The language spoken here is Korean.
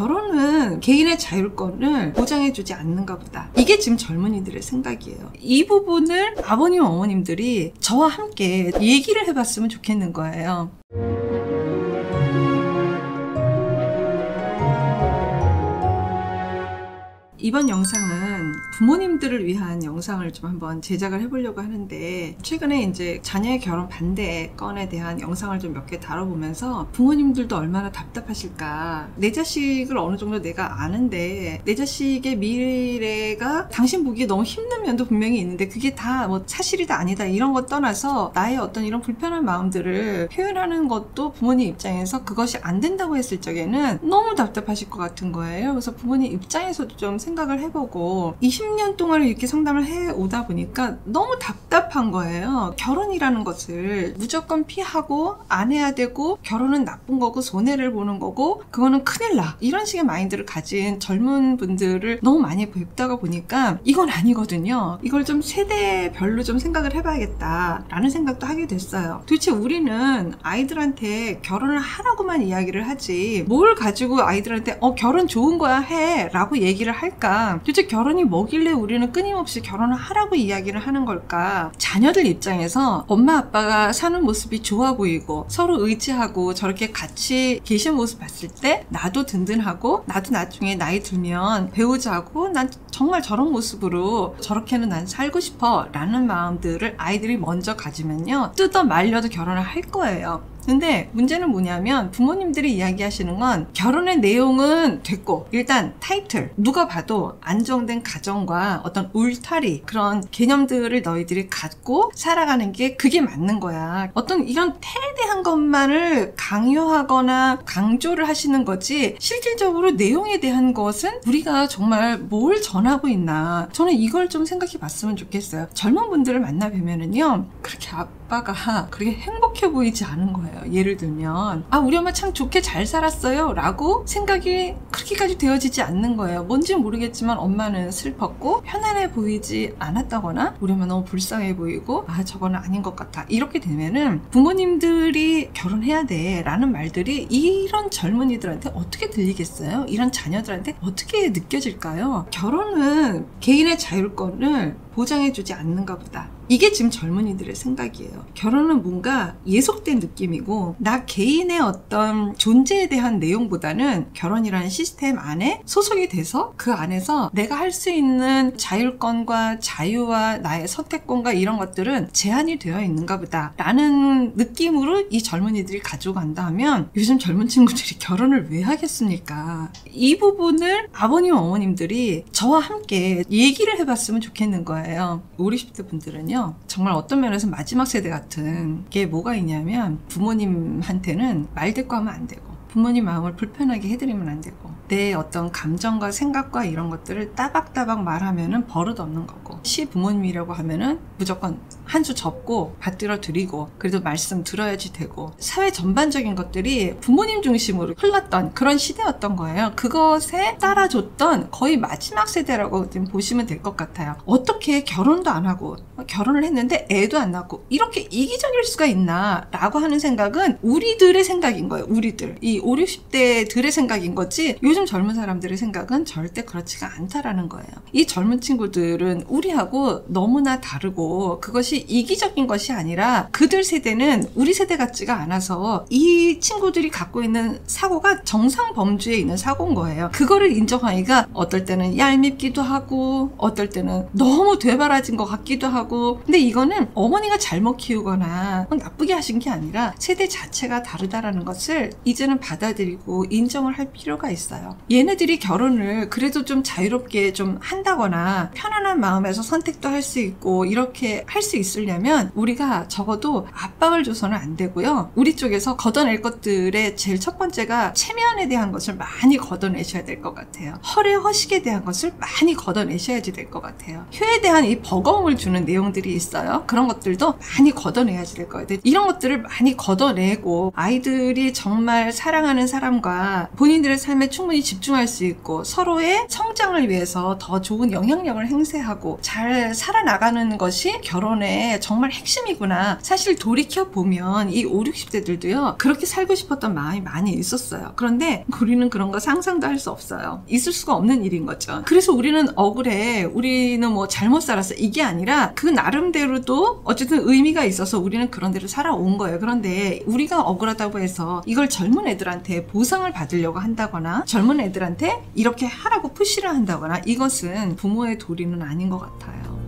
결혼은 개인의 자율권을 보장해주지 않는가 보다. 이게 지금 젊은이들의 생각이에요. 이 부분을 아버님, 어머님들이 저와 함께 얘기를 해봤으면 좋겠는 거예요. 이번 영상은 부모님들을 위한 영상을 좀 한번 제작을 해보려고 하는데, 최근에 이제 자녀의 결혼 반대 건에 대한 영상을 좀 몇 개 다뤄보면서 부모님들도 얼마나 답답하실까. 내 자식을 어느 정도 내가 아는데 내 자식의 미래가 당신 보기에 너무 힘든 면도 분명히 있는데 그게 다 뭐 사실이다 아니다 이런 것 떠나서 나의 어떤 이런 불편한 마음들을 표현하는 것도 부모님 입장에서 그것이 안 된다고 했을 적에는 너무 답답하실 것 같은 거예요. 그래서 부모님 입장에서도 좀 생각을 해보고 20년 동안 이렇게 상담을 해오다 보니까 너무 답답한 거예요. 결혼이라는 것을 무조건 피하고 안 해야 되고, 결혼은 나쁜 거고 손해를 보는 거고 그거는 큰일 나, 이런 식의 마인드를 가진 젊은 분들을 너무 많이 뵙다가 보니까 이건 아니거든요. 이걸 좀 세대별로 좀 생각을 해봐야겠다 라는 생각도 하게 됐어요. 도대체 우리는 아이들한테 결혼을 하라고만 이야기를 하지 뭘 가지고 아이들한테 결혼 좋은 거야 해 라고 얘기를 할까? 도대체 결혼이 뭐길래 우리는 끊임없이 결혼을 하라고 이야기를 하는 걸까? 자녀들 입장에서 엄마 아빠가 사는 모습이 좋아 보이고 서로 의지하고 저렇게 같이 계신 모습 봤을 때 나도 든든하고, 나도 나중에 나이 들면 배우자고 난 정말 저런 모습으로 저렇게는 난 살고 싶어 라는 마음들을 아이들이 먼저 가지면요, 뜯어 말려도 결혼을 할 거예요. 근데 문제는 뭐냐면 부모님들이 이야기하시는 건 결혼의 내용은 됐고 일단 타이틀, 누가 봐도 안정된 가정과 어떤 울타리, 그런 개념들을 너희들이 갖고 살아가는 게 그게 맞는 거야. 어떤 이런 태대한 것만을 강요하거나 강조를 하시는 거지 실질적으로 내용에 대한 것은 우리가 정말 뭘 전하고 있나, 저는 이걸 좀 생각해 봤으면 좋겠어요. 젊은 분들을 만나 뵈면은요, 그렇게 아빠가 그렇게 행복해 보이지 않은 거예요. 예를 들면 우리 엄마 참 좋게 잘 살았어요 라고 생각이 그렇게까지 되어지지 않는 거예요. 뭔지 모르겠지만 엄마는 슬펐고 편안해 보이지 않았다거나 우리 엄마 너무 불쌍해 보이고 저거는 아닌 것 같아, 이렇게 되면은 부모님들이 결혼해야 돼 라는 말들이 이런 젊은이들한테 어떻게 들리겠어요? 이런 자녀들한테 어떻게 느껴질까요? 결혼은 개인의 자율권을 보장해주지 않는가 보다. 이게 지금 젊은이들의 생각이에요. 결혼은 뭔가 예속된 느낌이고 나 개인의 어떤 존재에 대한 내용보다는 결혼이라는 시스템 안에 소속이 돼서 그 안에서 내가 할 수 있는 자율권과 자유와 나의 선택권과 이런 것들은 제한이 되어 있는가 보다 라는 느낌으로 이 젊은이들이 가지고 간다 하면 요즘 젊은 친구들이 결혼을 왜 하겠습니까? 이 부분을 아버님 어머님들이 저와 함께 얘기를 해봤으면 좋겠는 거예요. 50, 60대 분들은요, 정말 어떤 면에서 마지막 세대 같은 게 뭐가 있냐면 부모님한테는 말대꾸하면 안 되고 부모님 마음을 불편하게 해드리면 안 되고 내 어떤 감정과 생각과 이런 것들을 따박따박 말하면은 버릇 없는 거고, 시부모님이라고 하면은 무조건 한 수 접고 받들어 드리고 그래도 말씀 들어야지 되고, 사회 전반적인 것들이 부모님 중심으로 흘렀던 그런 시대였던 거예요. 그것에 따라줬던 거의 마지막 세대라고 좀 보시면 될 것 같아요. 어떻게 결혼도 안 하고 결혼을 했는데 애도 안 낳고 이렇게 이기적일 수가 있나 라고 하는 생각은 우리들의 생각인 거예요. 우리들, 이 5, 60대들의 생각인 거지 요즘 젊은 사람들의 생각은 절대 그렇지가 않다라는 거예요. 이 젊은 친구들은 우리하고 너무나 다르고 그것이 이기적인 것이 아니라 그들 세대는 우리 세대 같지가 않아서 이 친구들이 갖고 있는 사고가 정상 범주에 있는 사고인 거예요. 그거를 인정하기가 어떨 때는 얄밉기도 하고 어떨 때는 너무 되바라진 것 같기도 하고, 근데 이거는 어머니가 잘못 키우거나 나쁘게 하신 게 아니라 세대 자체가 다르다라는 것을 이제는 받아들이고 인정을 할 필요가 있어요. 얘네들이 결혼을 그래도 좀 자유롭게 좀 한다거나 편안한 마음에서 선택도 할 수 있고 이렇게 할 수 있으려면 우리가 적어도 압박을 줘서는 안 되고요. 우리 쪽에서 걷어낼 것들의 제일 첫 번째가 체면에 대한 것을 많이 걷어내셔야 될 것 같아요. 허례 허식에 대한 것을 많이 걷어내셔야지 될 것 같아요. 효에 대한 이 버거움을 주는 내용들이 있어요. 그런 것들도 많이 걷어내야지 될 것 같아요. 이런 것들을 많이 걷어내고 아이들이 정말 사랑하는 사람과 본인들의 삶에 충분히 집중할 수 있고 서로의 성장을 위해서 더 좋은 영향력을 행사하고 잘 살아나가는 것이 결혼의 삶의 정말 핵심이구나. 사실 돌이켜보면 이 5, 60대들도요 그렇게 살고 싶었던 마음이 많이 있었어요. 그런데 우리는 그런 거 상상도 할 수 없어요. 있을 수가 없는 일인 거죠. 그래서 우리는 억울해, 우리는 뭐 잘못 살았어, 이게 아니라 그 나름대로도 어쨌든 의미가 있어서 우리는 그런 대로 살아온 거예요. 그런데 우리가 억울하다고 해서 이걸 젊은 애들한테 보상을 받으려고 한다거나 젊은 애들한테 이렇게 하라고 푸시를 한다거나, 이것은 부모의 도리는 아닌 것 같아요.